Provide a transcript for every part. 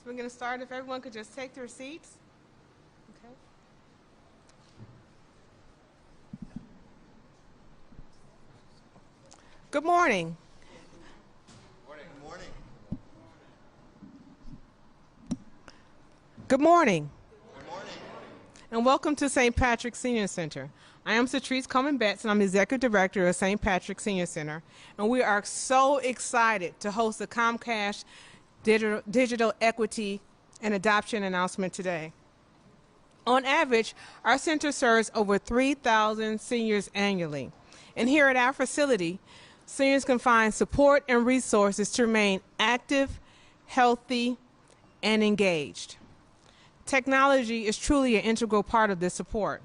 We're going to start. If everyone could just take their seats. Okay. Good morning. Good morning. Good morning. Good morning. And welcome to St. Patrick's Senior Center. I am Satrice Coleman-Betts, and I'm the Executive Director of St. Patrick's Senior Center. And we are so excited to host the Comcast Digital Equity and Adoption announcement today. On average, our center serves over 3,000 seniors annually. And here at our facility, seniors can find support and resources to remain active, healthy, and engaged. Technology is truly an integral part of this support.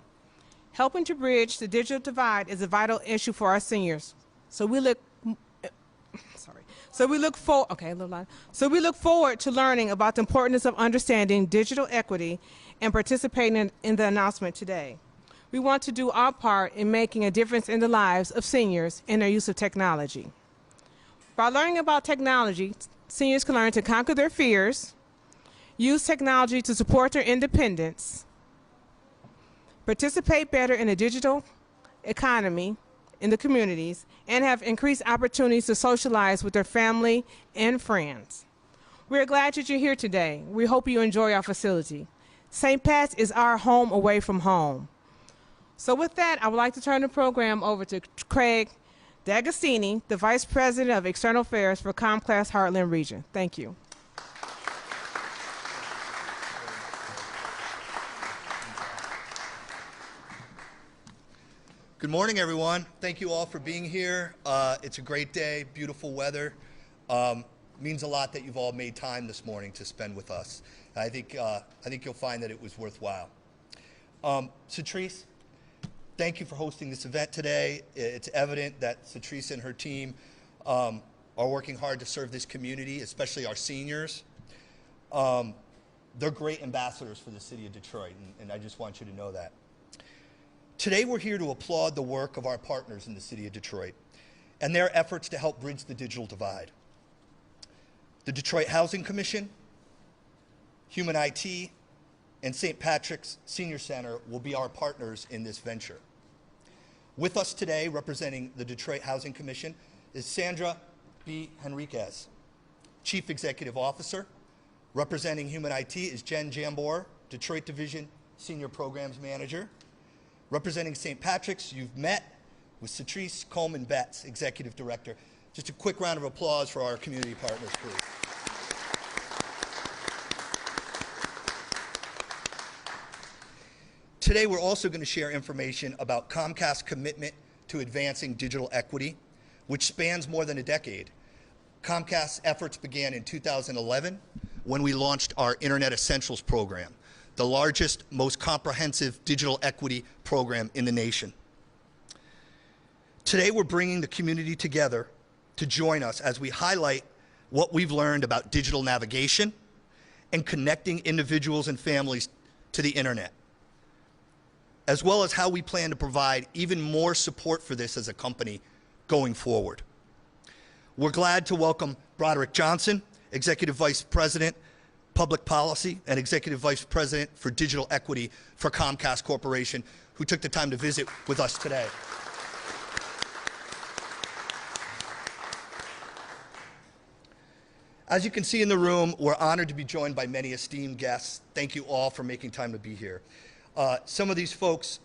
Helping to bridge the digital divide is a vital issue for our seniors. So we look forward to learning about the importance of understanding digital equity and participating in the announcement today. We want to do our part in making a difference in the lives of seniors and their use of technology. By learning about technology, seniors can learn to conquer their fears, use technology to support their independence, participate better in the digital economy in the communities, and have increased opportunities to socialize with their family and friends. We're glad that you're here today. We hope you enjoy our facility. St. Pat's is our home away from home. So with that, I would like to turn the program over to Craig D'Agostini, the Vice President of External Affairs for Comcast Heartland Region. Thank you. Good morning, everyone. Thank you all for being here. It's a great day, beautiful weather. Means a lot that you've all made time this morning to spend with us. I think you'll find that it was worthwhile. Satrice, thank you for hosting this event today. It's evident that Satrice and her team are working hard to serve this community, especially our seniors. They're great ambassadors for the city of Detroit, and I just want you to know that. Today we're here to applaud the work of our partners in the city of Detroit and their efforts to help bridge the digital divide. The Detroit Housing Commission, Human IT, and St. Patrick's Senior Center will be our partners in this venture. With us today, representing the Detroit Housing Commission, is Sandra B. Henriquez, Chief Executive Officer. Representing Human IT is Jen Jambor, Detroit Division Senior Programs Manager. Representing St. Patrick's, you've met with Satrice Coleman-Betts, Executive Director. Just a quick round of applause for our community partners, please. Today, we're also going to share information about Comcast's commitment to advancing digital equity, which spans more than a decade. Comcast's efforts began in 2011 when we launched our Internet Essentials program, the largest, most comprehensive digital equity program in the nation. Today, we're bringing the community together to join us as we highlight what we've learned about digital navigation and connecting individuals and families to the internet, as well as how we plan to provide even more support for this as a company going forward. We're glad to welcome Broderick Johnson, Executive Vice President, Public Policy and Executive Vice President for Digital Equity for Comcast Corporation, who took the time to visit with us today. As you can see in the room, we're honored to be joined by many esteemed guests. Thank you all for making time to be here. Some of these folks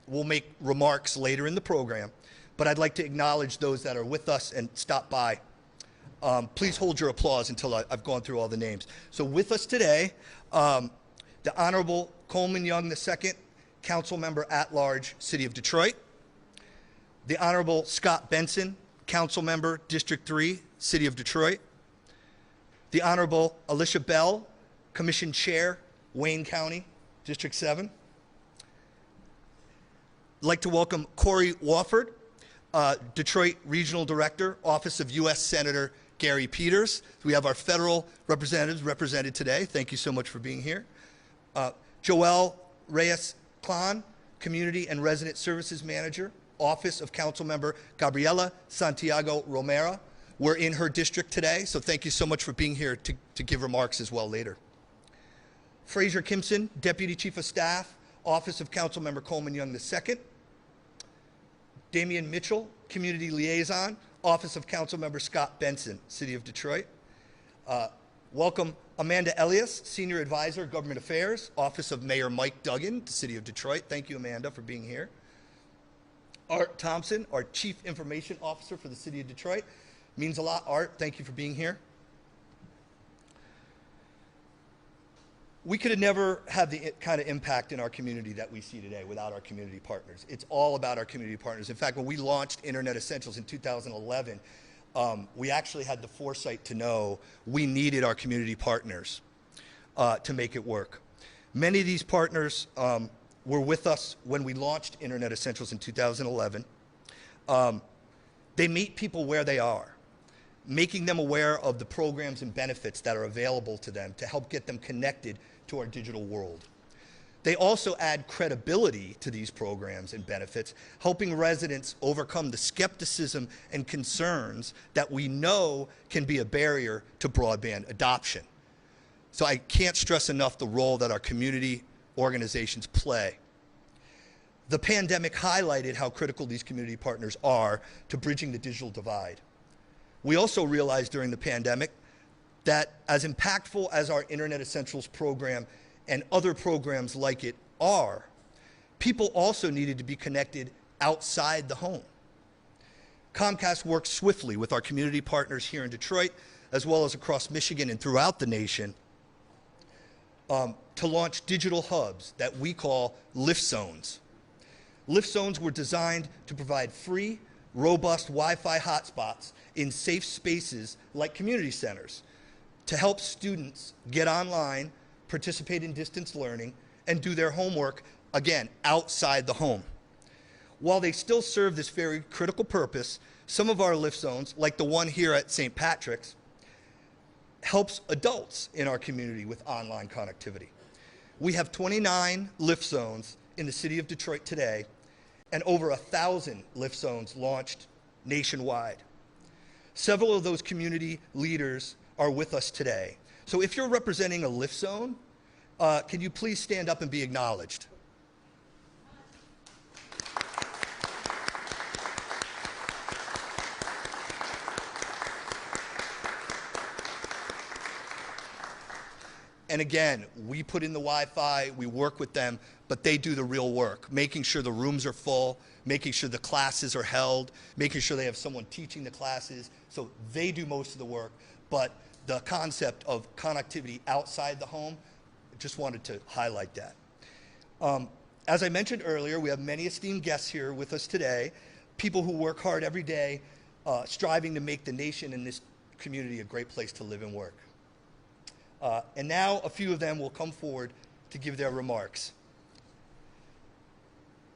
will make remarks later in the program, but I'd like to acknowledge those that are with us and stop by. Please hold your applause until I've gone through all the names. So with us today, the Honorable Coleman Young II, Council Member at Large, City of Detroit. The Honorable Scott Benson, Council Member, District 3, City of Detroit. The Honorable Alicia Bell, Commission Chair, Wayne County, District 7. I'd like to welcome Corey Wofford, Detroit Regional Director, Office of U.S. Senator Gary Peters. We have our federal representatives represented today. Thank you so much for being here. Joelle Reyes-Klan, Community and Resident Services Manager, Office of Councilmember Gabriela Santiago Romero. We're in her district today, so thank you so much for being here to give remarks as well later. Fraser Kimson, Deputy Chief of Staff, Office of Councilmember Coleman Young II. Damian Mitchell, Community Liaison, Office of Councilmember Scott Benson, City of Detroit. Welcome Amanda Elias, Senior Advisor, Government Affairs, Office of Mayor Mike Duggan, City of Detroit. Thank you, Amanda, for being here. Art Thompson, our Chief Information Officer for the City of Detroit. Means a lot, Art. Thank you for being here. We could have never had the kind of impact in our community that we see today without our community partners. It's all about our community partners. In fact, when we launched Internet Essentials in 2011, we actually had the foresight to know we needed our community partners to make it work. Many of these partners were with us when we launched Internet Essentials in 2011. They meet people where they are, making them aware of the programs and benefits that are available to them to help get them connected to our digital world. They also add credibility to these programs and benefits, helping residents overcome the skepticism and concerns that we know can be a barrier to broadband adoption. So I can't stress enough the role that our community organizations play. The pandemic highlighted how critical these community partners are to bridging the digital divide. We also realized during the pandemic that as impactful as our Internet Essentials program and other programs like it are, people also needed to be connected outside the home. Comcast worked swiftly with our community partners here in Detroit, as well as across Michigan and throughout the nation, to launch digital hubs that we call Lift Zones. Lift Zones were designed to provide free, robust Wi-Fi hotspots in safe spaces like community centers to help students get online, participate in distance learning, and do their homework, again, outside the home. While they still serve this very critical purpose, some of our lift zones, like the one here at St. Patrick's, helps adults in our community with online connectivity. We have 29 lift zones in the City of Detroit today, and over 1,000 lift zones launched nationwide. Several of those community leaders are with us today. So if you're representing a lift zone, can you please stand up and be acknowledged? And again, we put in the Wi-Fi, we work with them, but they do the real work, making sure the rooms are full, making sure the classes are held, making sure they have someone teaching the classes. So they do most of the work, but the concept of connectivity outside the home, just wanted to highlight that. As I mentioned earlier, we have many esteemed guests here with us today, people who work hard every day, striving to make the nation and this community a great place to live and work. And now a few of them will come forward to give their remarks.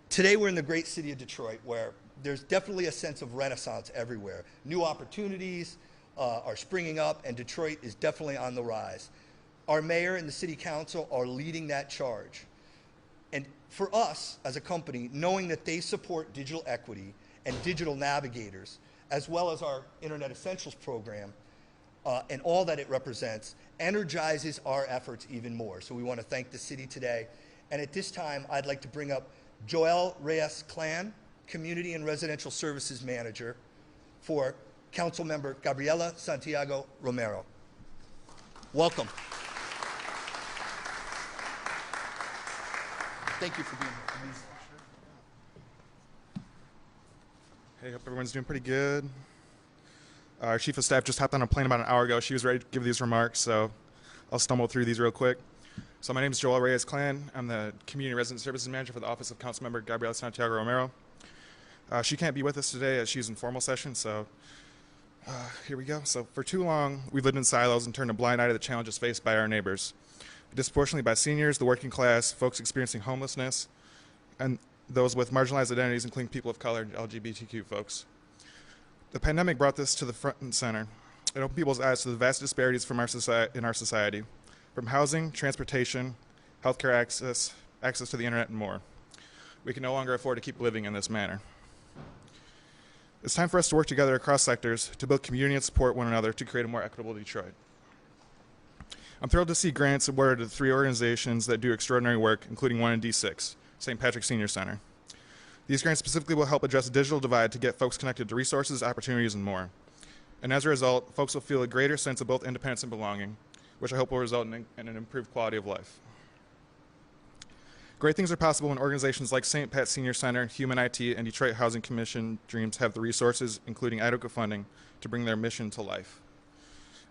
Today we're in the great city of Detroit, where there's definitely a sense of renaissance everywhere. New opportunities are springing up, and Detroit is definitely on the rise. Our mayor and the city council are leading that charge. And for us as a company, knowing that they support digital equity and digital navigators, as well as our Internet Essentials program, and all that it represents, energizes our efforts even more. So we want to thank the city today. And at this time, I'd like to bring up Joel Reyes-Clan, Community and Residential Services Manager for Councilmember Gabriela Santiago Romero. Welcome. Thank you for being here. Hey, hope everyone's doing pretty good. Our chief of staff just hopped on a plane about an hour ago. She was ready to give these remarks, so I'll stumble through these real quick. So my name is Joel Reyes-Clan. I'm the Community Resident Services Manager for the Office of Councilmember Gabriela Santiago Romero. She can't be with us today as she's in formal session, so here we go. So for too long, we've lived in silos and turned a blind eye to the challenges faced by our neighbors, disproportionately by seniors, the working class, folks experiencing homelessness, and those with marginalized identities, including people of color and LGBTQ folks. The pandemic brought this to the front and center. It opened people's eyes to the vast disparities from in our society, from housing, transportation, healthcare access to the internet, and more. We can no longer afford to keep living in this manner. It's time for us to work together across sectors to build community and support one another to create a more equitable Detroit. I'm thrilled to see grants awarded to 3 organizations that do extraordinary work, including one in D6, St. Patrick Senior Center. These grants specifically will help address the digital divide to get folks connected to resources, opportunities, and more. And as a result, folks will feel a greater sense of both independence and belonging, which I hope will result in an improved quality of life. Great things are possible when organizations like St. Pat Senior Center, Human IT, and Detroit Housing Commission Dreams have the resources, including adequate funding, to bring their mission to life.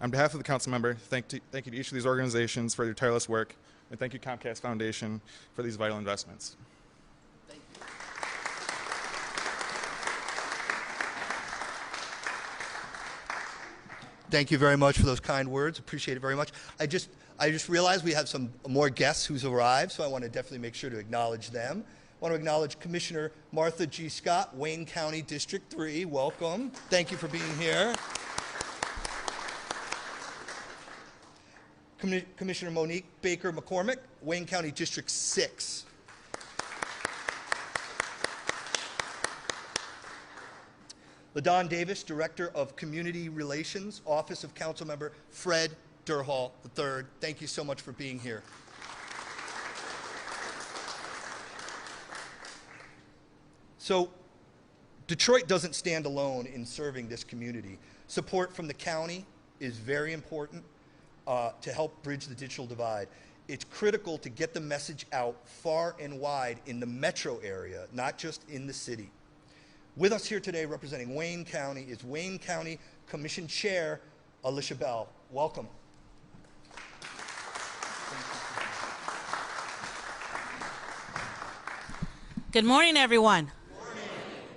On behalf of the council member, thank you to each of these organizations for their tireless work, and thank you Comcast Foundation for these vital investments. Thank you very much for those kind words. Appreciate it very much. I just realized we have some more guests who's arrived, so I want to definitely make sure to acknowledge them. I want to acknowledge Commissioner Martha G. Scott, Wayne County District 3. Welcome. Thank you for being here. Commissioner Monique Baker McCormick, Wayne County District 6. LaDon Davis, Director of Community Relations, Office of Councilmember Fred Durhal III. Thank you so much for being here. So, Detroit doesn't stand alone in serving this community. Support from the county is very important to help bridge the digital divide. It's critical to get the message out far and wide in the metro area, not just in the city. With us here today representing Wayne County is Wayne County Commission Chair Alicia Bell. Welcome. Good morning, everyone.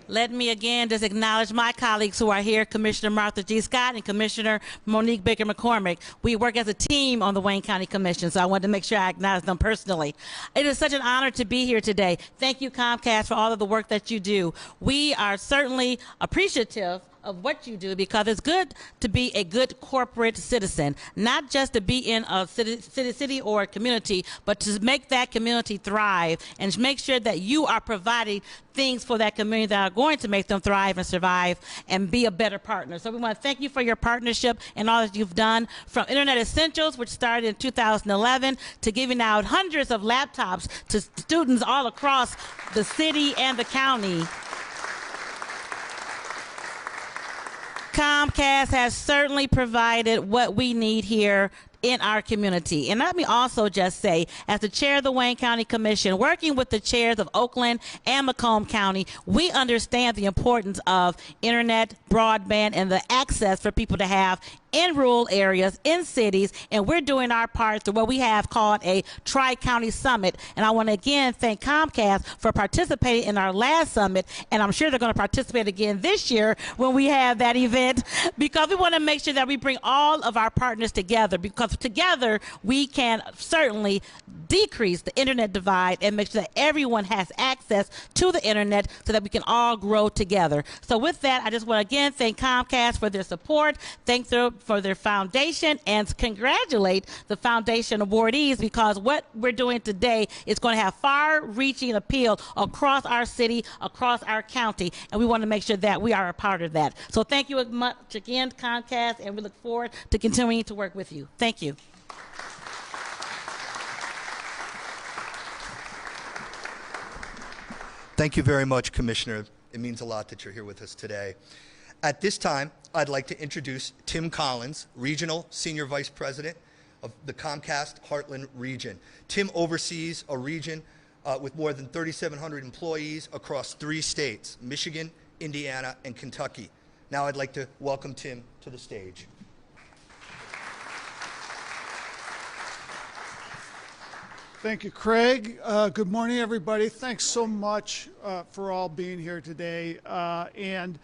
Let me again just acknowledge my colleagues who are here, Commissioner Martha G. Scott and Commissioner Monique Baker McCormick. We work as a team on the Wayne County Commission, so I wanted to make sure I acknowledge them personally. It is such an honor to be here today. Thank you, Comcast, for all of the work that you do. We are certainly appreciative of what you do, because it's good to be a good corporate citizen, not just to be in a city or a community, but to make that community thrive and make sure that you are providing things for that community that are going to make them thrive and survive and be a better partner. So we want to thank you for your partnership and all that you've done, from Internet Essentials, which started in 2011, to giving out hundreds of laptops to students all across the city and the county. Comcast has certainly provided what we need here in our community. And let me also just say, as the chair of the Wayne County Commission, working with the chairs of Oakland and Macomb County, we understand the importance of internet, broadband, and the access for people to have in rural areas, in cities, and we're doing our part through what we have called a Tri-County Summit. And I want to again thank Comcast for participating in our last summit, and I'm sure they're going to participate again this year when we have that event, because we want to make sure that we bring all of our partners together, because together we can certainly decrease the internet divide and make sure that everyone has access to the internet so that we can all grow together. So with that, I just want to again thank Comcast for their support, thank them for their foundation, and congratulate the foundation awardees, because what we're doing today is going to have far-reaching appeal across our city, across our county, and we want to make sure that we are a part of that. So thank you much again, Comcast, and we look forward to continuing to work with you. Thank you. Thank you very much, Commissioner. It means a lot that you're here with us today. At this time, I'd like to introduce Tim Collins, Regional Senior Vice President of the Comcast Heartland Region. Tim oversees a region with more than 3,700 employees across 3 states, Michigan, Indiana, and Kentucky. Now I'd like to welcome Tim to the stage. Thank you, Craig. Good morning, everybody. Thanks so much for all being here today, and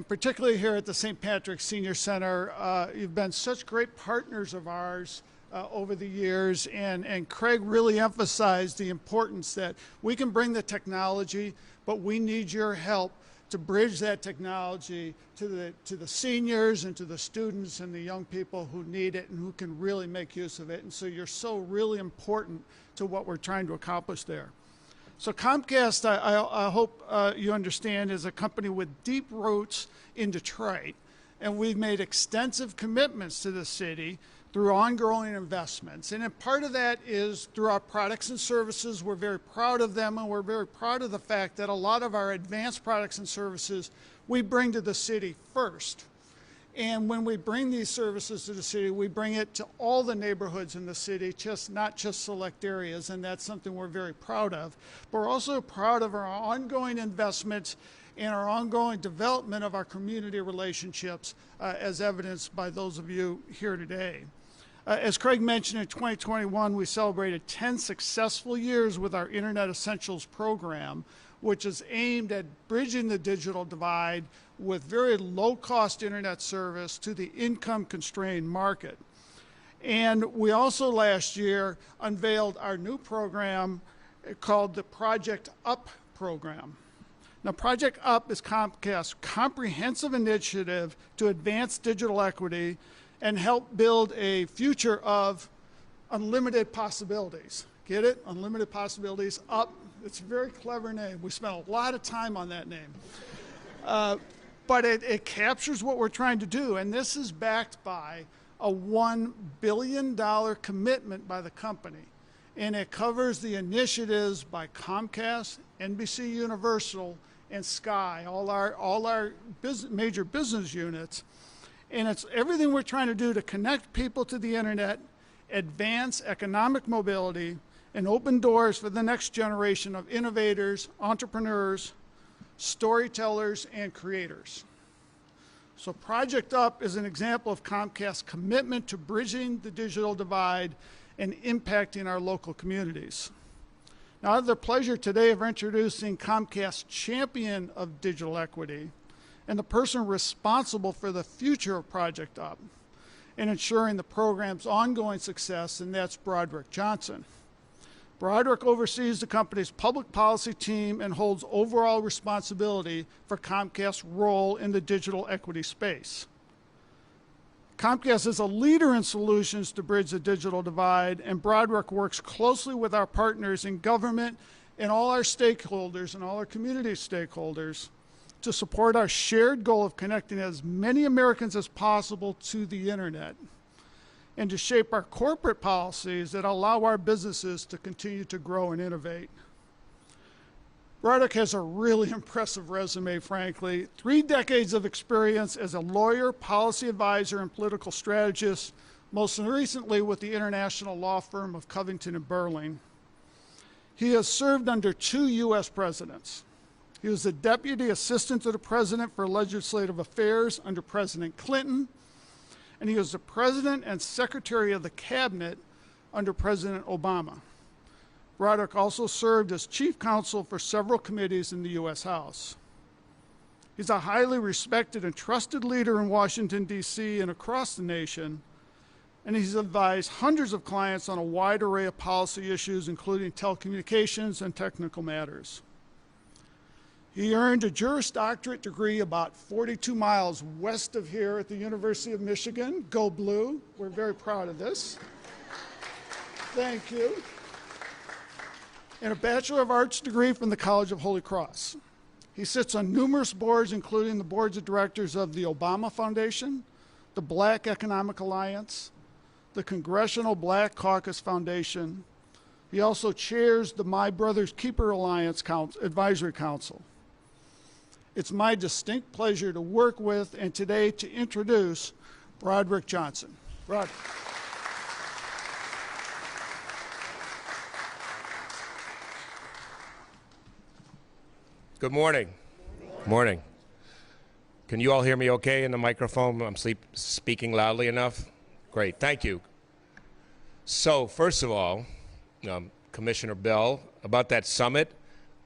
particularly here at the St. Patrick Senior Center. You've been such great partners of ours over the years, and Craig really emphasized the importance that we can bring the technology, but we need your help to bridge that technology to the seniors and to the students and the young people who need it and who can really make use of it. And so you're so really important to what we're trying to accomplish there. So Comcast, I hope you understand, is a company with deep roots in Detroit, and we've made extensive commitments to the city through ongoing investments. And part of that is through our products and services. We're very proud of them, and we're very proud of the fact that a lot of our advanced products and services we bring to the city first. And when we bring these services to the city, we bring it to all the neighborhoods in the city, not just select areas, and that's something we're very proud of. But we're also proud of our ongoing investments and our ongoing development of our community relationships, as evidenced by those of you here today. As Craig mentioned, in 2021, we celebrated 10 successful years with our Internet Essentials program, which is aimed at bridging the digital divide with very low-cost internet service to the income-constrained market. And we also last year unveiled our new program called the Project Up program. Now, Project Up is Comcast's comprehensive initiative to advance digital equity and help build a future of unlimited possibilities. Get it? Unlimited possibilities. Up. It's a very clever name. We spent a lot of time on that name. But it captures what we're trying to do, and this is backed by a $1 billion commitment by the company. And it covers the initiatives by Comcast, NBC Universal, and Sky, all our major business units. And it's everything we're trying to do to connect people to the internet, advance economic mobility, and open doors for the next generation of innovators, entrepreneurs, storytellers, and creators. So Project Up is an example of Comcast's commitment to bridging the digital divide and impacting our local communities. Now, I have the pleasure today of introducing Comcast's champion of digital equity and the person responsible for the future of Project Up and ensuring the program's ongoing success, and that's Broderick Johnson. Broderick oversees the company's public policy team and holds overall responsibility for Comcast's role in the digital equity space. Comcast is a leader in solutions to bridge the digital divide, and Broderick works closely with our partners in government and all our stakeholders and all our community stakeholders to support our shared goal of connecting as many Americans as possible to the internet, and to shape our corporate policies that allow our businesses to continue to grow and innovate. Broderick has a really impressive resume, frankly. 3 decades of experience as a lawyer, policy advisor, and political strategist, most recently with the international law firm of Covington & Burling. He has served under 2 U.S. presidents. He was the Deputy Assistant to the President for Legislative Affairs under President Clinton, and he was the President and Secretary of the Cabinet under President Obama. Broderick also served as Chief Counsel for several committees in the U.S. House. He's a highly respected and trusted leader in Washington, D.C. and across the nation, and he's advised hundreds of clients on a wide array of policy issues, including telecommunications and technical matters. He earned a Juris Doctorate degree about 42 miles west of here at the University of Michigan. Go Blue. We're very proud of this. Thank you. And a Bachelor of Arts degree from the College of Holy Cross. He sits on numerous boards, including the boards of directors of the Obama Foundation, the Black Economic Alliance, the Congressional Black Caucus Foundation. He also chairs the My Brother's Keeper Alliance Advisory Council. It's my distinct pleasure to work with and today to introduce Broderick Johnson. Broderick. Good morning. Morning. Can you all hear me okay in the microphone? I'm speaking loudly enough? Great, thank you. So first of all, Commissioner Bell, about that summit,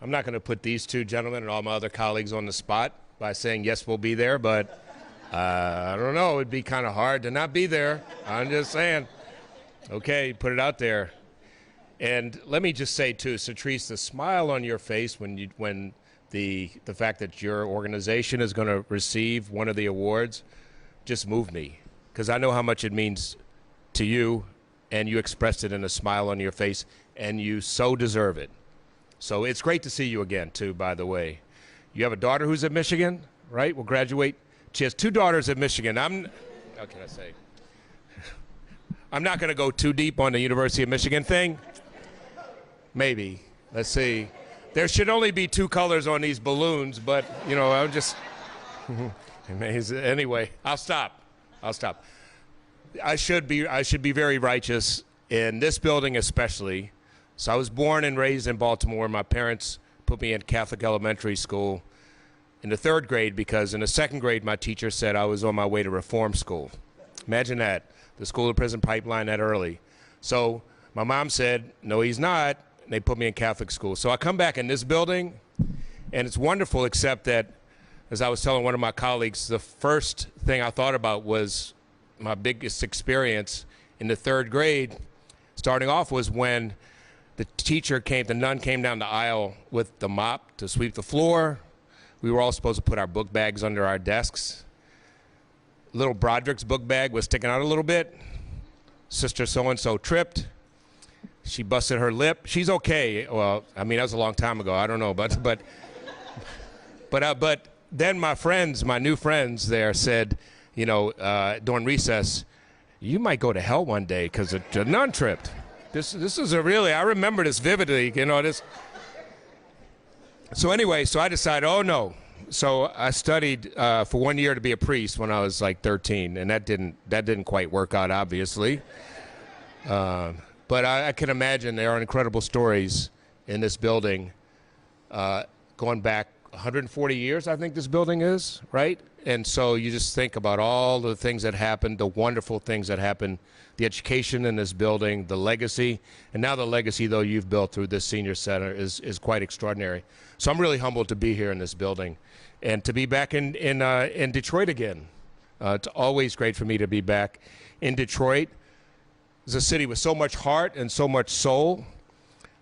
I'm not going to put these 2 gentlemen and all my other colleagues on the spot by saying, yes, we'll be there, but I don't know, it'd be kind of hard to not be there. I'm just saying. Okay, put it out there. And let me just say, too, Satrice, the smile on your face when the fact that your organization is going to receive one of the awards just moved me, because I know how much it means to you, and you expressed it in a smile on your face, and you so deserve it. So it's great to see you again, too, by the way. You have a daughter who's at Michigan, right? Will graduate. She has 2 daughters at Michigan. How can I say? I'm not going to go too deep on the University of Michigan thing. Maybe. Let's see. There should only be 2 colors on these balloons, but, you know, I'm just... Anyway, I'll stop. I should be very righteous in this building especially. So I was born and raised in Baltimore. My parents put me in Catholic elementary school in the 3rd grade because in the 2nd grade my teacher said I was on my way to reform school. Imagine that, the school to prison pipeline that early. So my mom said, no, he's not, and they put me in Catholic school. So I come back in this building, and it's wonderful, except that, as I was telling one of my colleagues, the first thing I thought about was my biggest experience in the 3rd grade, starting off, was when the nun came down the aisle with the mop to sweep the floor. We were all supposed to put our book bags under our desks. Little Broderick's book bag was sticking out a little bit. Sister so-and-so tripped. She busted her lip. She's okay. Well, I mean, that was a long time ago. I don't know, but then my new friends there said, you know, during recess, you might go to hell one day because a nun tripped. This is I remember this vividly, you know, this. So anyway, so I decided, oh no. So I studied for 1 year to be a priest when I was like 13, and that didn't quite work out, obviously. But I can imagine there are incredible stories in this building going back 140 years, I think this building is, right? And so you just think about all the things that happened, the wonderful things that happened, the education in this building, the legacy, and now the legacy, though, you've built through this senior center is quite extraordinary. So I'm really humbled to be here in this building and to be back in Detroit again. It's always great for me to be back in Detroit. It's a city with so much heart and so much soul.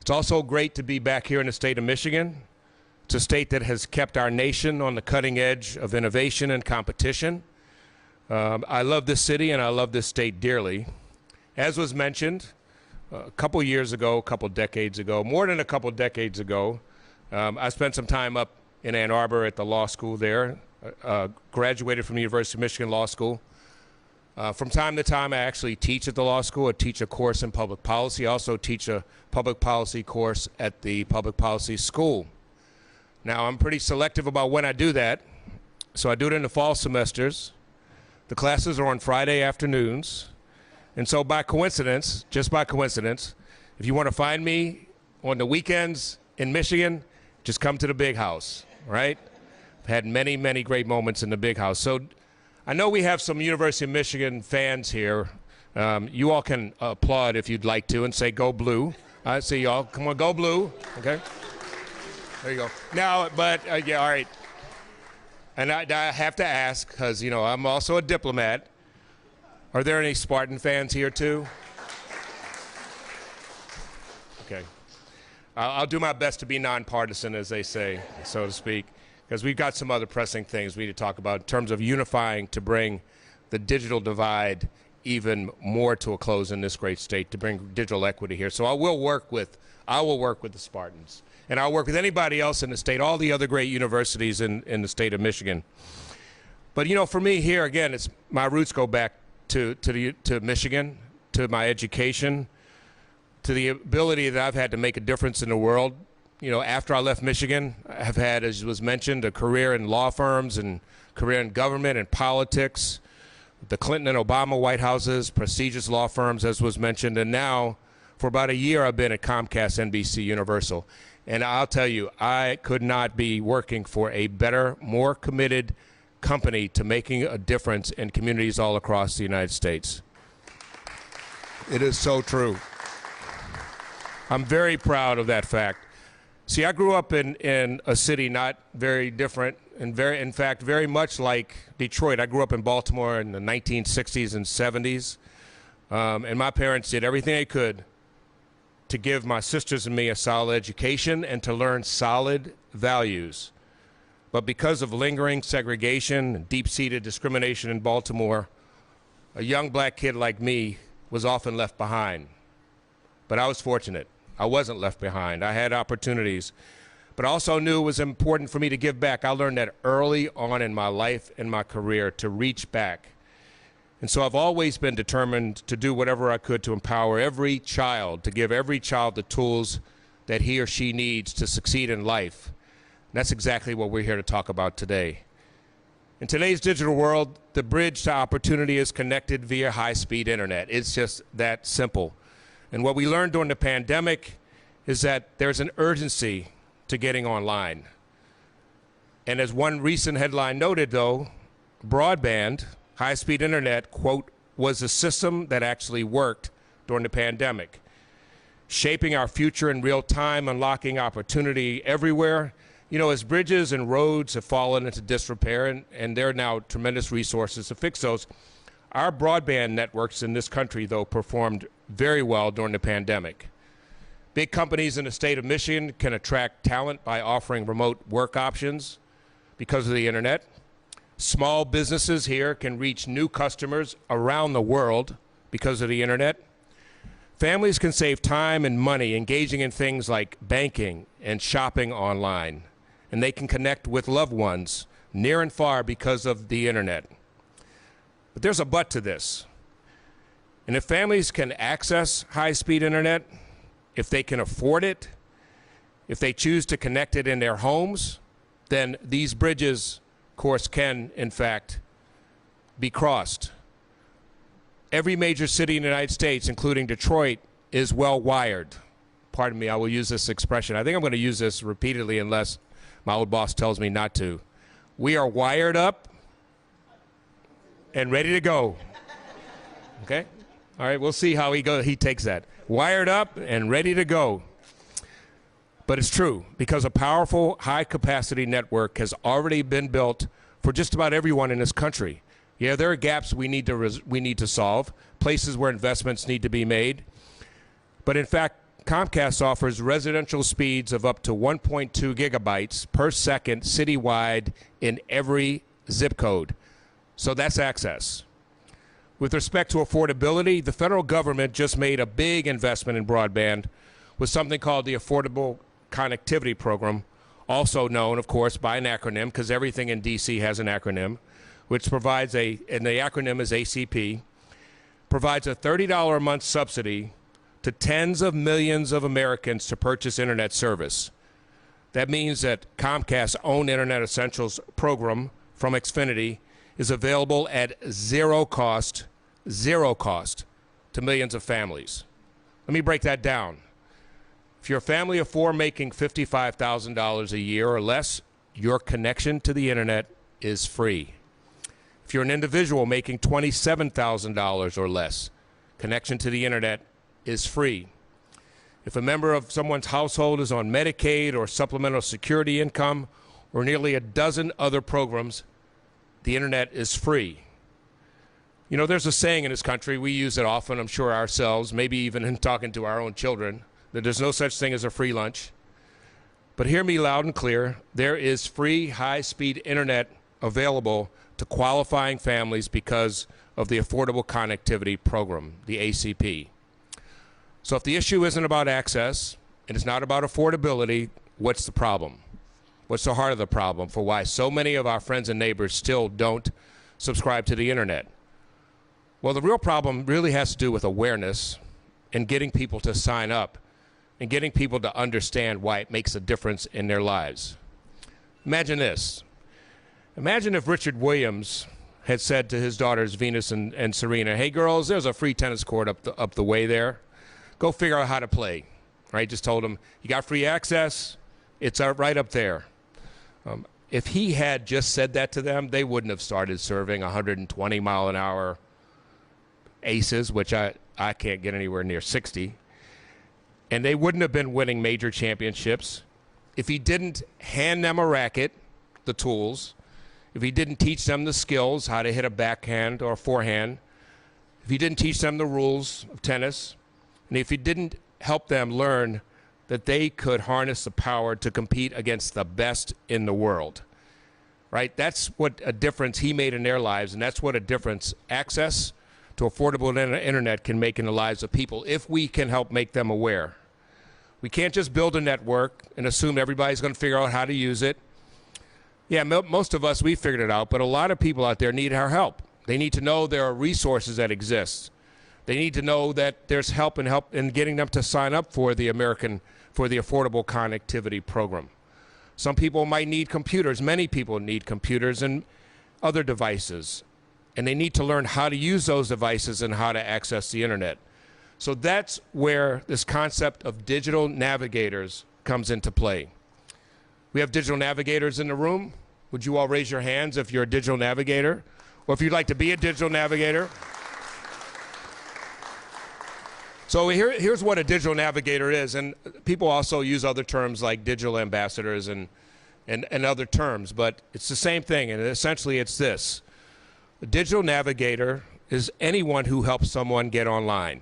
It's also great to be back here in the state of Michigan. It's a state that has kept our nation on the cutting edge of innovation and competition. I love this city and I love this state dearly. As was mentioned, a couple decades ago, more than a couple decades ago, I spent some time up in Ann Arbor at the law school there, graduated from the University of Michigan Law School. From time to time, I actually teach at the law school. I teach a course in public policy. I also teach a public policy course at the public policy school. Now, I'm pretty selective about when I do that, so I do it in the fall semesters. The classes are on Friday afternoons, and so by coincidence, just by coincidence, if you want to find me on the weekends in Michigan, just come to the Big House, right? I've had many, many great moments in the Big House. So I know we have some University of Michigan fans here. You all can applaud if you'd like to and say, go blue. I see y'all. Come on, go blue, okay? There you go. Now, but, yeah, all right. And I have to ask, because, you know, I'm also a diplomat. Are there any Spartan fans here, too? Okay. I'll do my best to be nonpartisan, as they say, so to speak, because we've got some other pressing things we need to talk about in terms of unifying to bring the digital divide even more to a close in this great state, to bring digital equity here. So I will work with the Spartans. And I'll work with anybody else in the state, all the other great universities in the state of Michigan. But, you know, for me here, again, it's my roots go back to Michigan, to my education, to the ability that I've had to make a difference in the world. You know, after I left Michigan, I have had, as was mentioned, a career in law firms and career in government and politics, the Clinton and Obama White Houses, prestigious law firms, as was mentioned. And now, for about a year, I've been at Comcast NBC Universal. And I'll tell you, I could not be working for a better, more committed company to making a difference in communities all across the United States. It is so true. I'm very proud of that fact. See, I grew up in a city not very different and in fact, very much like Detroit. I grew up in Baltimore in the 1960s and 70s. And my parents did everything they could to give my sisters and me a solid education and to learn solid values. But because of lingering segregation and deep-seated discrimination in Baltimore, a young black kid like me was often left behind. But I was fortunate. I wasn't left behind. I had opportunities. But I also knew it was important for me to give back. I learned that early on in my life and my career, to reach back And so I've always been determined to do whatever I could to empower every child, to give every child the tools that he or she needs to succeed in life. And that's exactly what we're here to talk about today. In today's digital world, the bridge to opportunity is connected via high-speed internet. It's just that simple. And what we learned during the pandemic is that there's an urgency to getting online. And as one recent headline noted, though, broadband, high-speed internet, quote, was a system that actually worked during the pandemic, shaping our future in real time, unlocking opportunity everywhere. You know, as bridges and roads have fallen into disrepair, and there are now tremendous resources to fix those, our broadband networks in this country, though, performed very well during the pandemic. Big companies in the state of Michigan can attract talent by offering remote work options because of the internet. Small businesses here can reach new customers around the world because of the internet. Families can save time and money engaging in things like banking and shopping online, and they can connect with loved ones near and far because of the internet. But there's a but to this. And if families can access high-speed internet, if they can afford it, if they choose to connect it in their homes, then these bridges, of course, can, in fact, be crossed. Every major city in the United States, including Detroit, is well wired. Pardon me, I will use this expression. I think I'm going to use this repeatedly unless my old boss tells me not to. We are wired up and ready to go. Okay? All right, we'll see how he takes that. Wired up and ready to go. But it's true, because a powerful, high-capacity network has already been built for just about everyone in this country. Yeah, there are gaps we need to solve, places where investments need to be made. But in fact, Comcast offers residential speeds of up to 1.2 gigabytes per second citywide in every zip code. So that's access. With respect to affordability, the federal government just made a big investment in broadband with something called the Affordable Connectivity Program, also known, of course, by an acronym, because everything in D.C. has an acronym, which provides and the acronym is ACP, provides a $30 a month subsidy to tens of millions of Americans to purchase internet service. That means that Comcast's own Internet Essentials program from Xfinity is available at zero cost to millions of families. Let me break that down. If you're a family of four making $55,000 a year or less, your connection to the internet is free. If you're an individual making $27,000 or less, connection to the internet is free. If a member of someone's household is on Medicaid or supplemental security income or nearly a dozen other programs, the internet is free. You know, there's a saying in this country, we use it often, I'm sure ourselves, maybe even in talking to our own children, that there's no such thing as a free lunch. But hear me loud and clear, there is free high-speed internet available to qualifying families because of the Affordable Connectivity Program, the ACP. So if the issue isn't about access and it's not about affordability, what's the problem? What's the heart of the problem for why so many of our friends and neighbors still don't subscribe to the internet? Well, the real problem really has to do with awareness and getting people to sign up and getting people to understand why it makes a difference in their lives. Imagine this. Imagine if Richard Williams had said to his daughters, Venus and Serena, hey, girls, there's a free tennis court up the way there. Go figure out how to play. Right? Just told them, you got free access. It's right up there. If he had just said that to them, they wouldn't have started serving 120-mile-an-hour aces, which I can't get anywhere near 60. And they wouldn't have been winning major championships if he didn't hand them a racket, the tools, if he didn't teach them the skills, how to hit a backhand or a forehand, if he didn't teach them the rules of tennis, and if he didn't help them learn that they could harness the power to compete against the best in the world, right? That's what a difference he made in their lives, and that's what a difference access to affordable internet can make in the lives of people if we can help make them aware. We can't just build a network and assume everybody's going to figure out how to use it. Yeah, most of us, we figured it out, but a lot of people out there need our help. They need to know there are resources that exist. They need to know that there's help in getting them to sign up for the Affordable Connectivity Program. Some people might need computers. Many people need computers and other devices. And they need to learn how to use those devices and how to access the internet. So that's where this concept of digital navigators comes into play. We have digital navigators in the room. Would you all raise your hands if you're a digital navigator? Or if you'd like to be a digital navigator? So here's what a digital navigator is, and people also use other terms like digital ambassadors and other terms, but it's the same thing, and essentially it's this. A digital navigator is anyone who helps someone get online.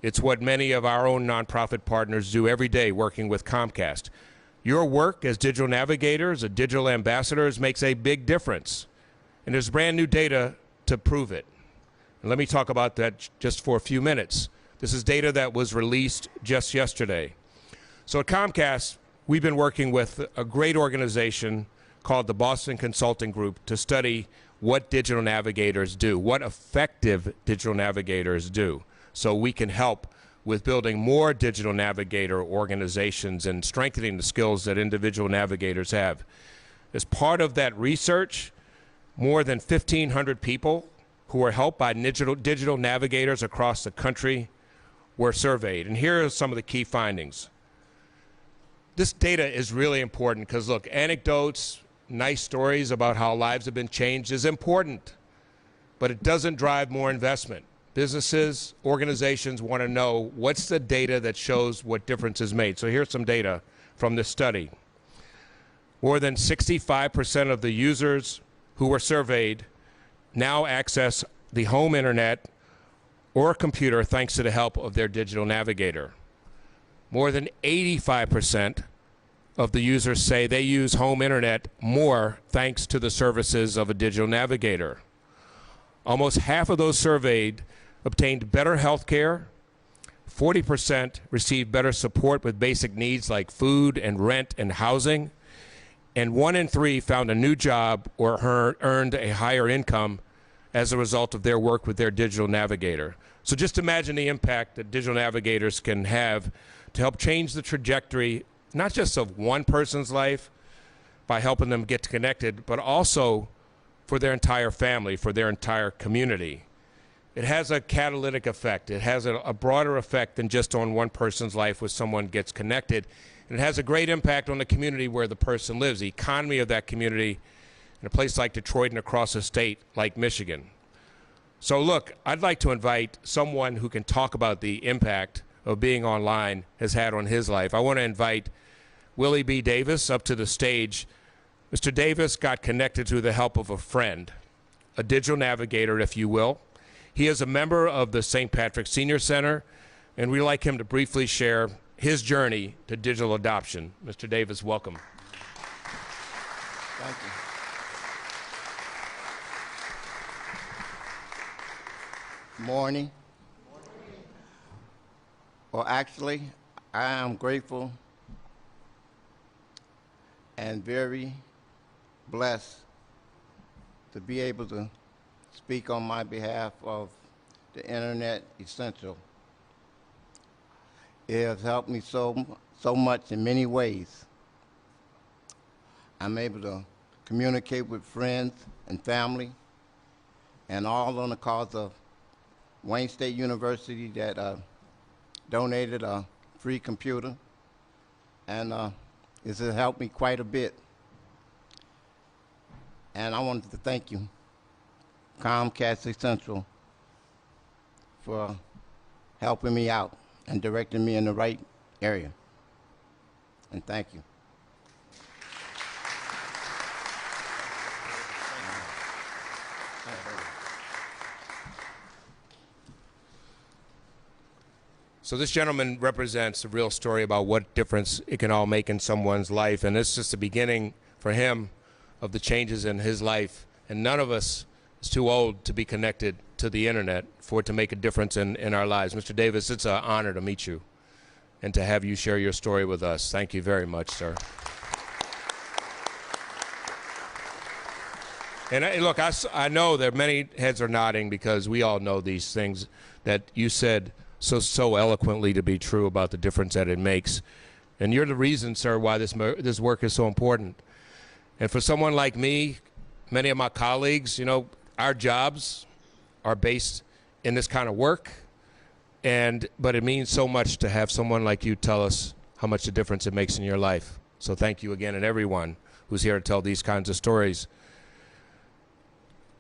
It's what many of our own nonprofit partners do every day working with Comcast. Your work as digital navigators, as digital ambassadors, makes a big difference, and there's brand new data to prove it. And let me talk about that just for a few minutes. This is data that was released just yesterday. So at Comcast, we've been working with a great organization called the Boston Consulting Group to study what digital navigators do, what effective digital navigators do, so we can help with building more digital navigator organizations and strengthening the skills that individual navigators have. As part of that research, more than 1,500 people who were helped by digital navigators across the country were surveyed. And here are some of the key findings. This data is really important because, look, anecdotes, nice stories about how lives have been changed is important, but it doesn't drive more investment. Businesses, organizations want to know what's the data that shows what difference is made. So here's some data from this study. More than 65% of the users who were surveyed now access the home internet or a computer thanks to the help of their digital navigator. More than 85% of the users say they use home internet more thanks to the services of a digital navigator. Almost half of those surveyed obtained better health care, 40% received better support with basic needs like food and rent and housing, and 1 in 3 found a new job or earned a higher income as a result of their work with their digital navigator. So just imagine the impact that digital navigators can have to help change the trajectory, not just of one person's life by helping them get connected, but also for their entire family, for their entire community. It has a catalytic effect. It has a broader effect than just on one person's life when someone gets connected. And it has a great impact on the community where the person lives, the economy of that community, in a place like Detroit and across a state like Michigan. So look, I'd like to invite someone who can talk about the impact of being online has had on his life. I want to invite Willie B. Davis up to the stage. Mr. Davis got connected through the help of a friend, a digital navigator, if you will. He is a member of the St. Patrick Senior Center, and we'd like him to briefly share his journey to digital adoption. Mr. Davis, welcome. Thank you. Morning. Well, actually, I am grateful and very blessed to be able to speak on my behalf of the Internet Essential. It has helped me so much in many ways. I'm able to communicate with friends and family, and all on the cause of Wayne State University that donated a free computer, and this has helped me quite a bit. And I wanted to thank you, Comcast Essential, for helping me out and directing me in the right area. And thank you. So this gentleman represents a real story about what difference it can all make in someone's life, and it's just the beginning for him of the changes in his life. And none of us is too old to be connected to the internet for it to make a difference in our lives. Mr. Davis, it's an honor to meet you and to have you share your story with us. Thank you very much, sir. And look, I know that many heads are nodding because we all know these things that you said so eloquently to be true about the difference that it makes. And you're the reason, sir, why this work is so important. And for someone like me, many of my colleagues, you know, our jobs are based in this kind of work. But it means so much to have someone like you tell us how much a difference it makes in your life. So thank you again, and everyone who's here to tell these kinds of stories.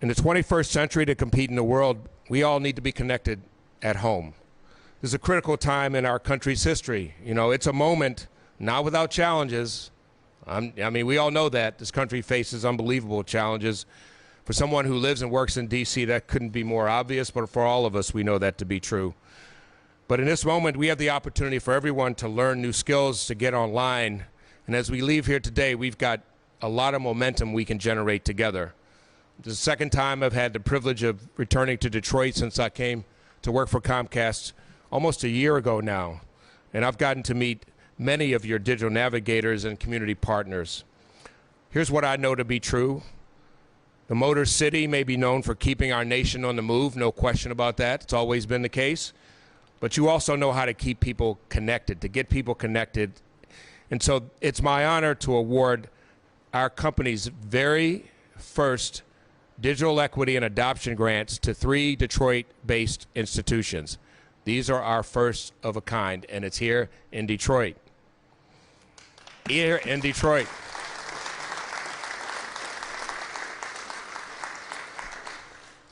In the 21st century, to compete in the world, we all need to be connected at home. This is a critical time in our country's history. You know, it's a moment not without challenges. I mean, we all know that. This country faces unbelievable challenges. For someone who lives and works in D.C., that couldn't be more obvious, but for all of us, we know that to be true. But in this moment, we have the opportunity for everyone to learn new skills, to get online. And as we leave here today, we've got a lot of momentum we can generate together. This is the second time I've had the privilege of returning to Detroit since I came to work for Comcast almost a year ago now. And I've gotten to meet many of your digital navigators and community partners. Here's what I know to be true. The Motor City may be known for keeping our nation on the move, no question about that. It's always been the case. But you also know how to keep people connected, to get people connected. And so it's my honor to award our company's very first digital equity and adoption grants to 3 Detroit-based institutions. These are our first of a kind, and it's here in Detroit. Here in Detroit.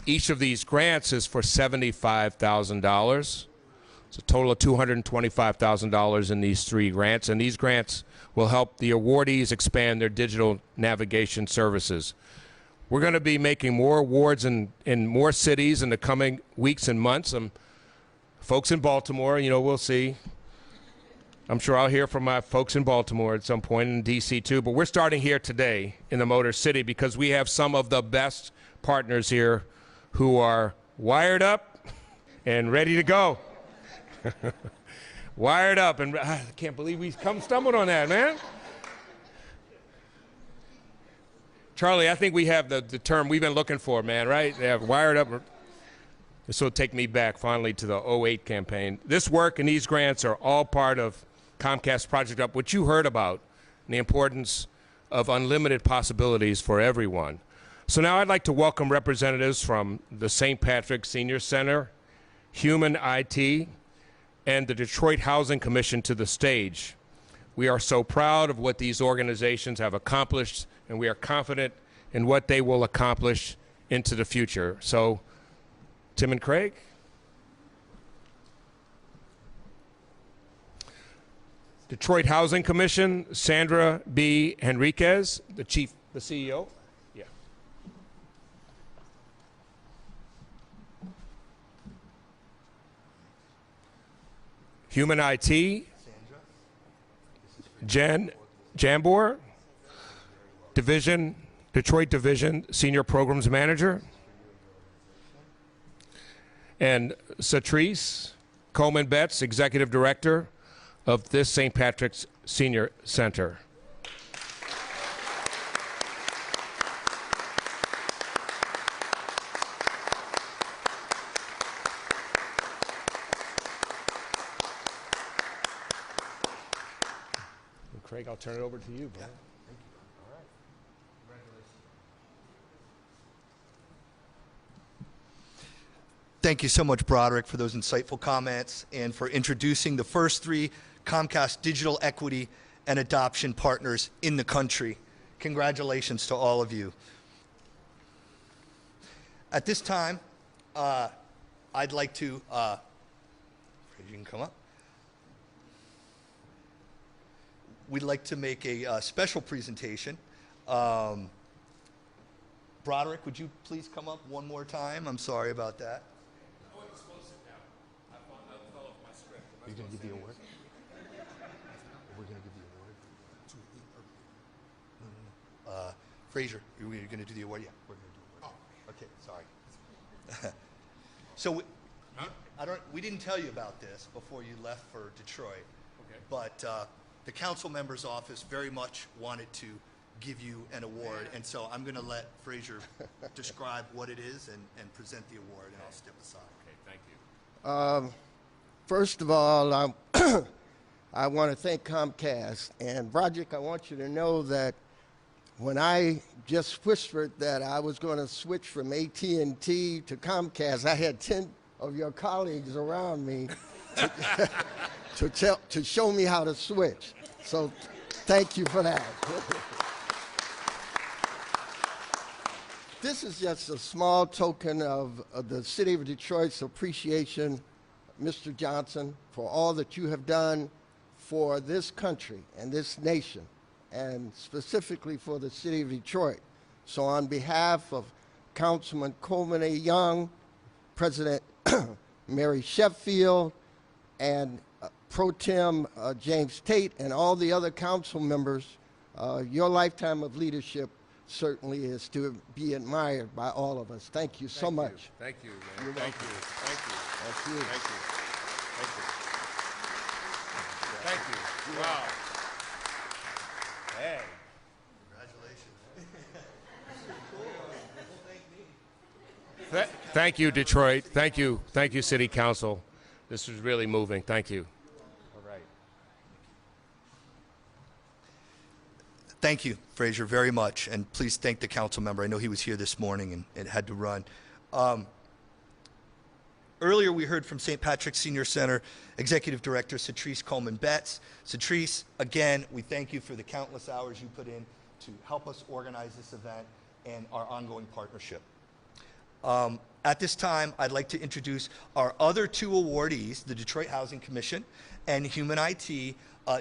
Each of these grants is for $75,000. It's a total of $225,000 in these 3 grants, and these grants will help the awardees expand their digital navigation services. We're going to be making more awards in more cities in the coming weeks and months. Folks in Baltimore, you know, we'll see. I'm sure I'll hear from my folks in Baltimore at some point, in D.C. too. But we're starting here today in the Motor City because we have some of the best partners here who are wired up and ready to go. Wired up, and I can't believe we stumbled on that, man. Charlie, I think we have the term we've been looking for, man, right? They have wired up. This will take me back finally to the 2008 campaign. This work and these grants are all part of Comcast Project Up, which you heard about, and the importance of unlimited possibilities for everyone. So now I'd like to welcome representatives from the St. Patrick Senior Center, Human IT, and the Detroit Housing Commission to the stage. We are so proud of what these organizations have accomplished, and we are confident in what they will accomplish into the future. So, Tim and Craig. Detroit Housing Commission, Sandra B. Henriquez, the CEO. Yeah. Human IT, Jen Jambor, Detroit Division Senior Programs Manager, and Satrice Coleman Betts, Executive Director of this St. Patrick's Senior Center. Craig, I'll turn it over to you, brother. Yeah. Thank you. All right. Congratulations. Thank you so much, Broderick, for those insightful comments and for introducing the first 3 Comcast digital equity and adoption partners in the country. Congratulations to all of you. At this time, I'd like to, you can come up. We'd like to make a special presentation. Broderick, would you please come up one more time? I'm sorry about that. Oh, it's supposed to sit down. I fell off my script. Are you going to give the award? We're going to give the award? No. Fraser, you're going to do the award? Yeah, we're going to do the award. Oh, okay, sorry. So we didn't tell you about this before you left for Detroit, okay. But the council member's office very much wanted to give you an award. And so I'm going to let Fraser describe what it is and present the award, and I'll step aside. Okay, thank you. First of all, I want to thank Comcast. And Broderick, I want you to know that when I just whispered that I was going to switch from AT&T to Comcast, I had 10 of your colleagues around me to show me how to switch. So thank you for that. This is just a small token of the City of Detroit's appreciation, Mr. Johnson, for all that you have done for this country and this nation, and specifically for the City of Detroit. So on behalf of Councilman Coleman A. Young, President Mary Sheffield, and Pro Tem James Tate, and all the other council members, your lifetime of leadership certainly is to be admired by all of us. Thank you so much. Thank you, man. Thank you. Thank you. That's you. Thank you. Thank you. Thank you. Wow. Hey. Congratulations. Thank you, Detroit. Thank you. Thank you, City Council. This was really moving. Thank you. All right. Thank you, Fraser, very much. And please thank the council member. I know he was here this morning and had to run. Earlier, we heard from St. Patrick's Senior Center Executive Director Satrice Coleman Betts. Satrice, again, we thank you for the countless hours you put in to help us organize this event and our ongoing partnership. At this time, I'd like to introduce our other two awardees, the Detroit Housing Commission and Human IT,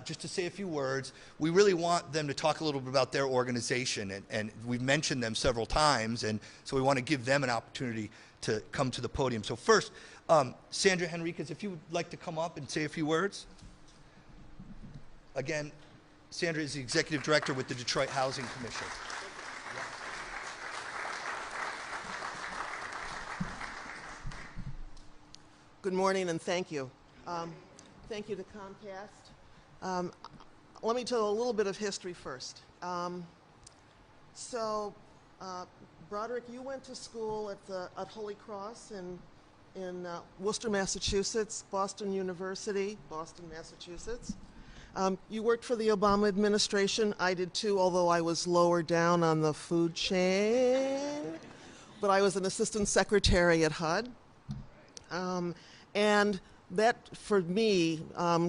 just to say a few words. We really want them to talk a little bit about their organization, and we've mentioned them several times, and so we want to give them an opportunity to come to the podium. So first, Sandra Henriquez, if you would like to come up and say a few words. Again, Sandra is the Executive Director with the Detroit Housing Commission. Good morning and thank you. Thank you to Comcast. Let me tell a little bit of history first. Broderick, you went to school at Holy Cross in Worcester, Massachusetts, Boston University, Boston, Massachusetts. You worked for the Obama administration. I did too, although I was lower down on the food chain. But I was an assistant secretary at HUD. And that, for me,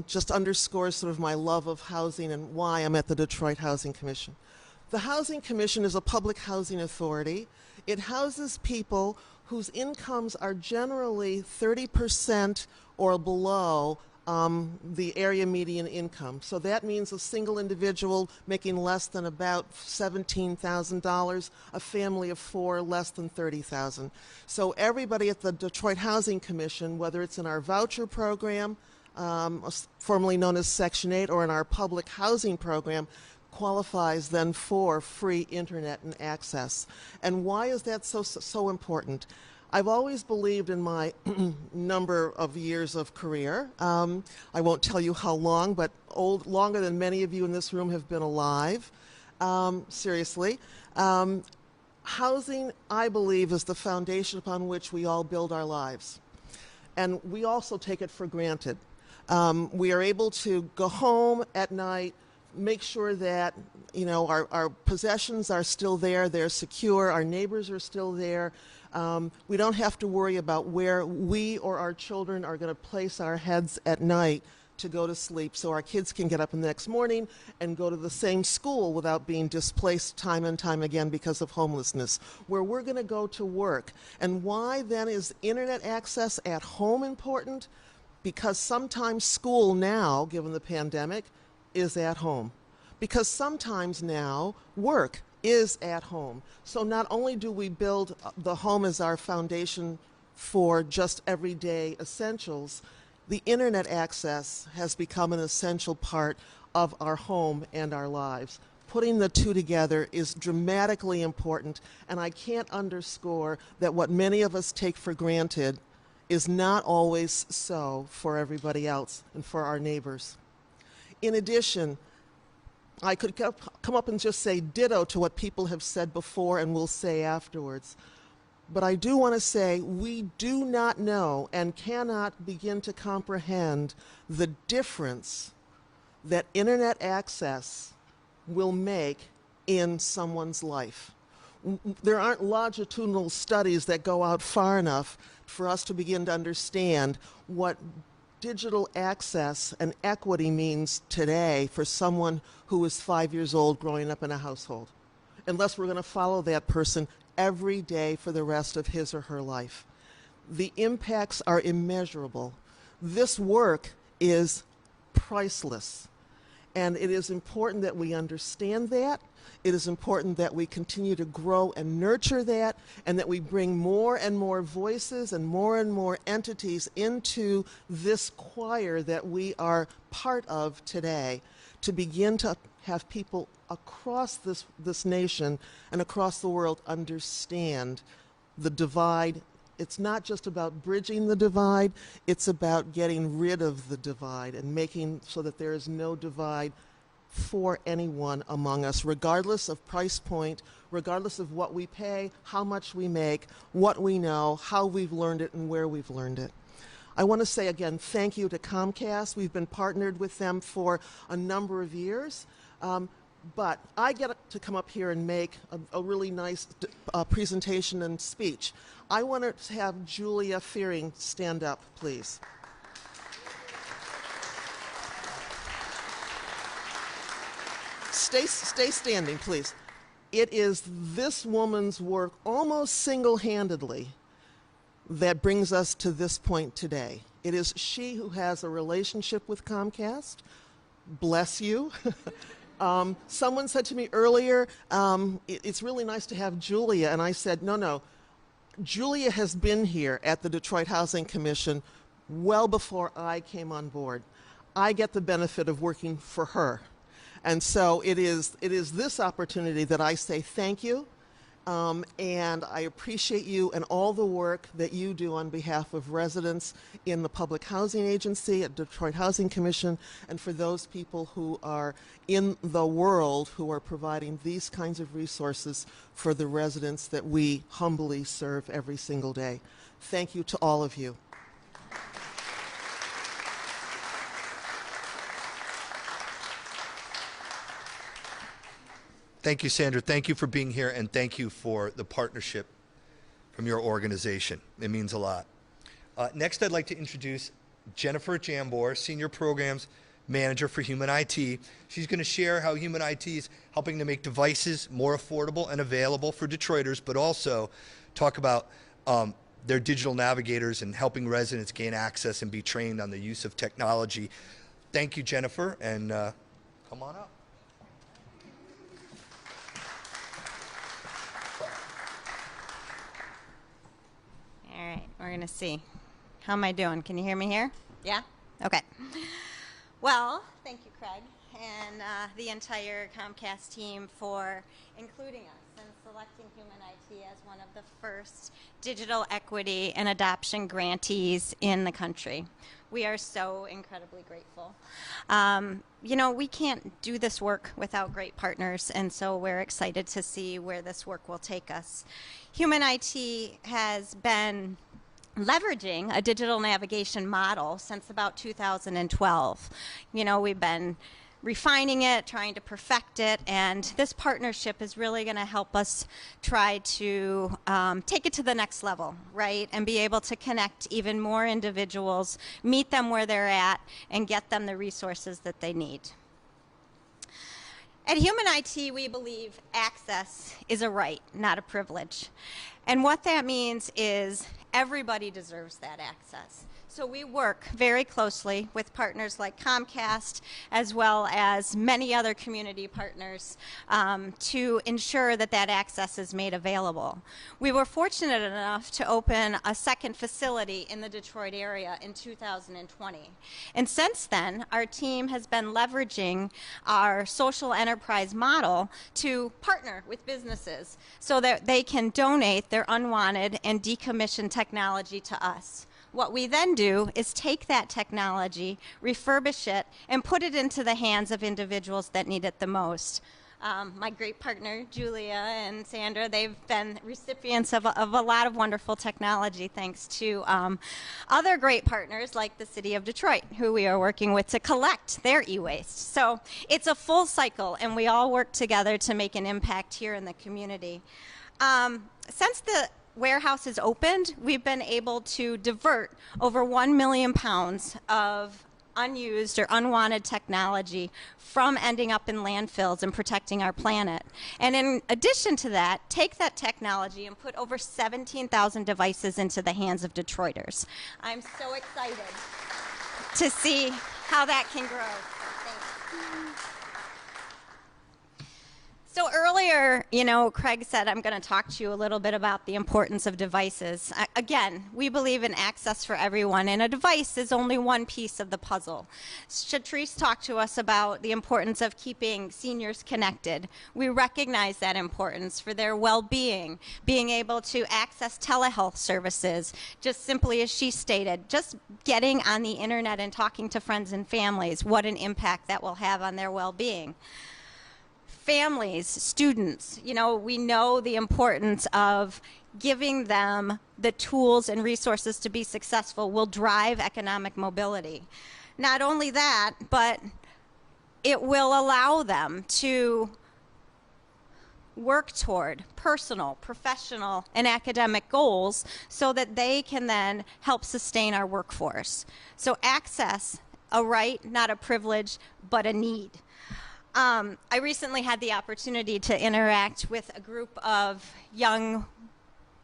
just underscores sort of my love of housing and why I'm at the Detroit Housing Commission. The Housing Commission is a public housing authority. It houses people whose incomes are generally 30% or below the area median income. So that means a single individual making less than about $17,000, a family of four less than $30,000. So everybody at the Detroit Housing Commission, whether it's in our voucher program, formerly known as Section 8, or in our public housing program, qualifies then for free internet and access. And why is that so important? I've always believed in my number of years of career. I won't tell you how long, but longer than many of you in this room have been alive. Seriously. Housing, I believe, is the foundation upon which we all build our lives. And we also take it for granted. We are able to go home at night, make sure that our possessions are still there, they're secure, our neighbors are still there. We don't have to worry about where we or our children are going to place our heads at night to go to sleep, so our kids can get up the next morning and go to the same school without being displaced time and time again because of homelessness, where we're going to go to work. And why then is internet access at home important? Because sometimes school now, given the pandemic, is at home. Because sometimes now work is at home. So not only do we build the home as our foundation for just everyday essentials, the internet access has become an essential part of our home and our lives. Putting the two together is dramatically important, and I can't underscore that what many of us take for granted is not always so for everybody else and for our neighbors. In addition, I could come up and just say ditto to what people have said before and will say afterwards. But I do want to say we do not know and cannot begin to comprehend the difference that internet access will make in someone's life. There aren't longitudinal studies that go out far enough for us to begin to understand what digital access and equity means today for someone who is 5 years old growing up in a household, unless we're going to follow that person every day for the rest of his or her life. The impacts are immeasurable. This work is priceless, and it is important that we understand that. It is important that we continue to grow and nurture that, and that we bring more and more voices and more entities into this choir that we are part of today, to begin to have people across this nation and across the world understand the divide. It's not just about bridging the divide, it's about getting rid of the divide and making so that there is no divide for anyone among us, regardless of price point, regardless of what we pay, how much we make, what we know, how we've learned it, and where we've learned it. I want to say again, thank you to Comcast. We've been partnered with them for a number of years. But I get to come up here and make a really nice presentation and speech. I want to have Julia Fearing stand up, please. Stay standing, please. It is this woman's work, almost single-handedly, that brings us to this point today. It is she who has a relationship with Comcast. Bless you. Someone said to me earlier, it's really nice to have Julia, and I said, no. Julia has been here at the Detroit Housing Commission well before I came on board. I get the benefit of working for her. And so it is this opportunity that I say thank you, and I appreciate you and all the work that you do on behalf of residents in the Public Housing Agency, at Detroit Housing Commission, and for those people who are in the world who are providing these kinds of resources for the residents that we humbly serve every single day. Thank you to all of you. Thank you, Sandra. Thank you for being here, and thank you for the partnership from your organization. It means a lot. Next, I'd like to introduce Jennifer Jambor, Senior Programs Manager for Human IT. She's going to share how Human IT is helping to make devices more affordable and available for Detroiters, but also talk about their digital navigators and helping residents gain access and be trained on the use of technology. Thank you, Jennifer, and come on up. All right, we're going to see. How am I doing? Can you hear me here? Yeah? Okay. Well, thank you, Craig, and the entire Comcast team for including us and selecting Human IT as one of the first digital equity and adoption grantees in the country. We are so incredibly grateful. You know, we can't do this work without great partners, and so we're excited to see where this work will take us. Human IT has been leveraging a digital navigation model since about 2012. You know, we've been refining it, trying to perfect it, and this partnership is really going to help us try to take it to the next level, right? And be able to connect even more individuals, meet them where they're at, and get them the resources that they need. At Human IT, we believe access is a right, not a privilege. And what that means is everybody deserves that access. So we work very closely with partners like Comcast, as well as many other community partners, to ensure that that access is made available. We were fortunate enough to open a second facility in the Detroit area in 2020. And since then, our team has been leveraging our social enterprise model to partner with businesses so that they can donate their unwanted and decommissioned technology to us. What we then do is take that technology, refurbish it, and put it into the hands of individuals that need it the most. My great partner, Julia and Sandra, they've been recipients of a lot of wonderful technology thanks to other great partners like the City of Detroit, who we are working with to collect their e-waste. So it's a full cycle, and we all work together to make an impact here in the community. Since the warehouse is opened, we've been able to divert over 1 million pounds of unused or unwanted technology from ending up in landfills and protecting our planet. And in addition to that, take that technology and put over 17,000 devices into the hands of Detroiters. I'm so excited to see how that can grow. Thanks. So earlier, Craig said I'm going to talk to you a little bit about the importance of devices. Again, we believe in access for everyone, and a device is only one piece of the puzzle. Shatrice talked to us about the importance of keeping seniors connected. We recognize that importance for their well-being, being able to access telehealth services, just simply as she stated, just getting on the internet and talking to friends and families, what an impact that will have on their well-being. Families, students, we know the importance of giving them the tools and resources to be successful will drive economic mobility. Not only that, but it will allow them to work toward personal, professional, and academic goals so that they can then help sustain our workforce. So access, a right, not a privilege, but a need. I recently had the opportunity to interact with a group of young,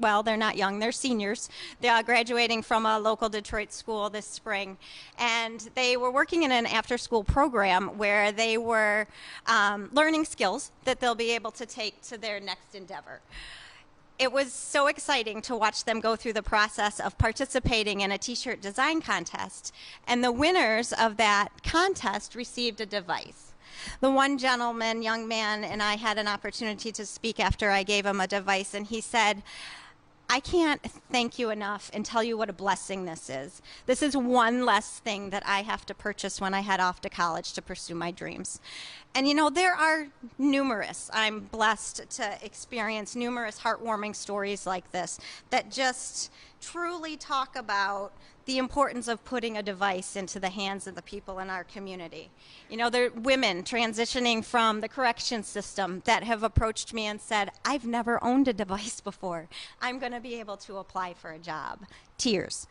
well, they're not young, they're seniors. They are graduating from a local Detroit school this spring. And they were working in an after-school program where they were learning skills that they'll be able to take to their next endeavor. It was so exciting to watch them go through the process of participating in a t-shirt design contest. And the winners of that contest received a device. The one gentleman, young man, and I had an opportunity to speak after I gave him a device, and he said, I can't thank you enough and tell you what a blessing this is. This is one less thing that I have to purchase when I head off to college to pursue my dreams. And there are numerous, I'm blessed to experience numerous heartwarming stories like this that just truly talk about the importance of putting a device into the hands of the people in our community. There are women transitioning from the correction system that have approached me and said, I've never owned a device before. I'm going to be able to apply for a job. Tears.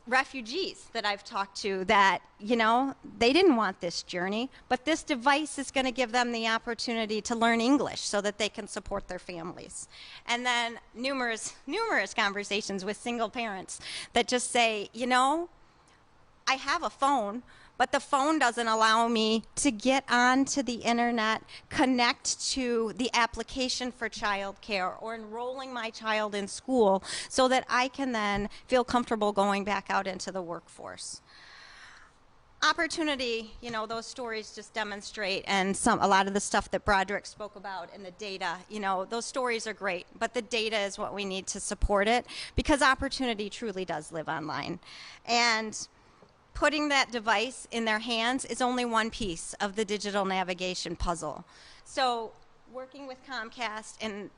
Refugees that I've talked to that, they didn't want this journey, but this device is going to give them the opportunity to learn English so that they can support their families. And then numerous conversations with single parents that just say, I have a phone, but the phone doesn't allow me to get onto the internet, connect to the application for childcare or enrolling my child in school so that I can then feel comfortable going back out into the workforce. Opportunity, those stories just demonstrate, and a lot of the stuff that Broderick spoke about and the data, those stories are great, but the data is what we need to support it because opportunity truly does live online. And putting that device in their hands is only one piece of the digital navigation puzzle. So working with Comcast and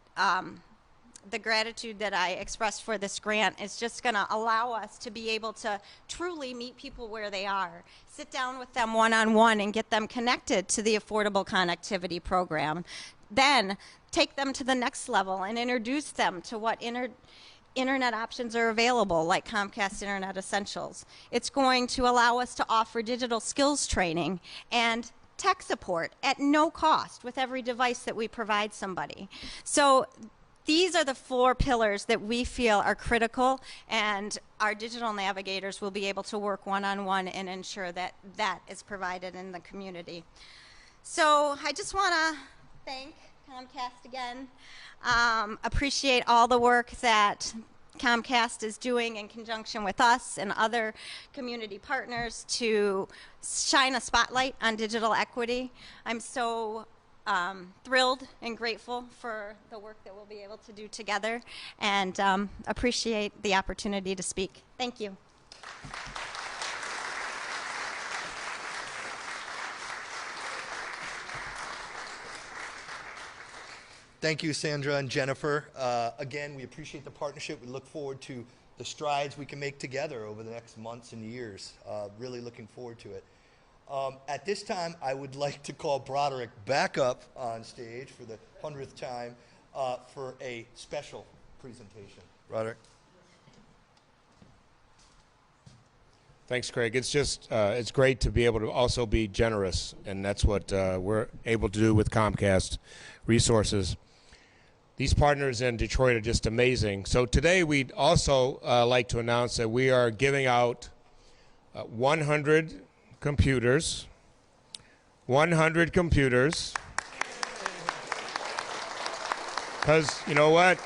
the gratitude that I expressed for this grant is just going to allow us to be able to truly meet people where they are, sit down with them one-on-one and get them connected to the Affordable Connectivity Program, then take them to the next level and introduce them to what internet options are available, like Comcast Internet Essentials. It's going to allow us to offer digital skills training and tech support at no cost with every device that we provide somebody. So these are the 4 pillars that we feel are critical, and our digital navigators will be able to work one-on-one and ensure that that is provided in the community. So I just want to thank Comcast again. Appreciate all the work that Comcast is doing in conjunction with us and other community partners to shine a spotlight on digital equity. I'm so thrilled and grateful for the work that we'll be able to do together, and appreciate the opportunity to speak. Thank you. Thank you, Sandra and Jennifer. Again, we appreciate the partnership. We look forward to the strides we can make together over the next months and years. Really looking forward to it. At this time, I would like to call Broderick back up on stage for the 100th time for a special presentation. Broderick. Thanks, Craig. It's just, it's great to be able to also be generous, and that's what we're able to do with Comcast Resources. These partners in Detroit are just amazing. So today we'd also like to announce that we are giving out 100 computers. 100 computers. Because, you know what?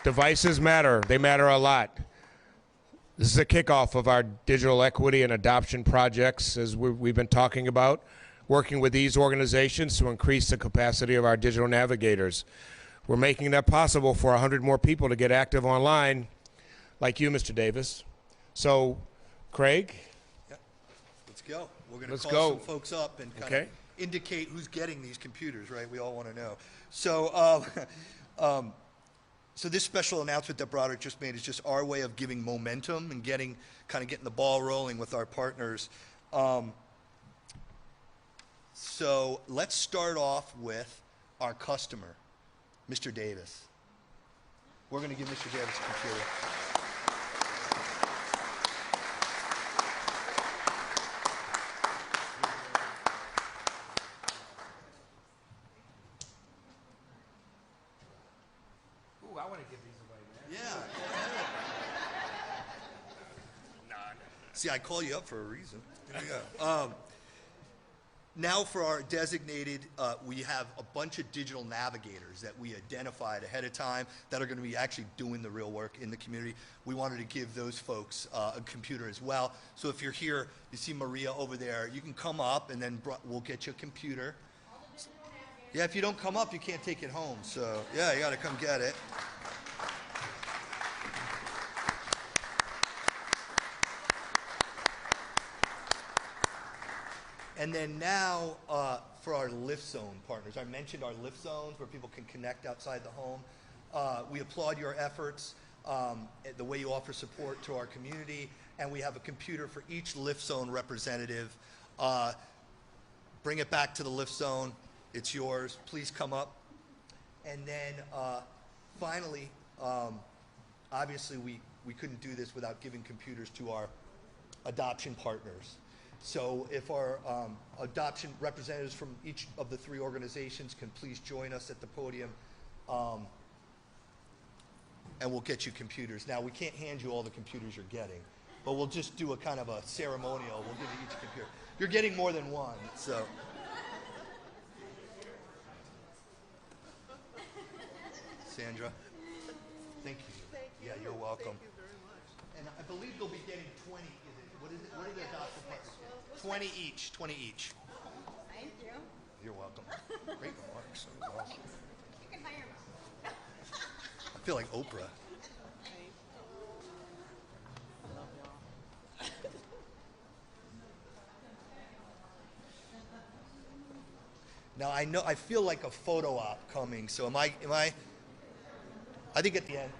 Devices matter. They matter a lot. This is a kickoff of our digital equity and adoption projects, as we've been talking about, working with these organizations to increase the capacity of our digital navigators. We're making that possible for 100 more people to get active online, like you, Mr. Davis. So, Craig? Yeah. Let's go. We're going to Let's call go. some folks up and kind Okay. of indicate who's getting these computers, right? We all want to know. So, so this special announcement that Broderick just made is just our way of giving momentum and getting the ball rolling with our partners. So let's start off with our customer, Mr. Davis. We're going to give Mr. Davis a computer. Ooh, I want to give these away, man. Yeah. See, I call you up for a reason. Here we go. Now for our designated, we have a bunch of digital navigators that we identified ahead of time that are going to be actually doing the real work in the community. We wanted to give those folks a computer as well. So if you're here, you see Maria over there, you can come up and then we'll get you a computer. Yeah, if you don't come up, you can't take it home. So yeah, you got to come get it. And then now for our lift zone partners. I mentioned our lift zones where people can connect outside the home. We applaud your efforts, the way you offer support to our community, and we have a computer for each lift zone representative. Bring it back to the lift zone. It's yours. Please come up. And then finally, obviously we couldn't do this without giving computers to our adoption partners. So if our adoption representatives from each of the three organizations can please join us at the podium, and we'll get you computers. Now, we can't hand you all the computers you're getting, but we'll just do a kind of a ceremonial. We'll give you each computer. You're getting more than one, so. Sandra, thank you. Yeah, you're welcome. Thank you very much. And I believe they'll be getting 20. What is it? What are the adoption partners? 20 each. 20 each. Thank you. You're welcome. Great remarks. That was awesome. You can hire me. I feel like Oprah. Now I feel like a photo op coming. So am I? I think at the end.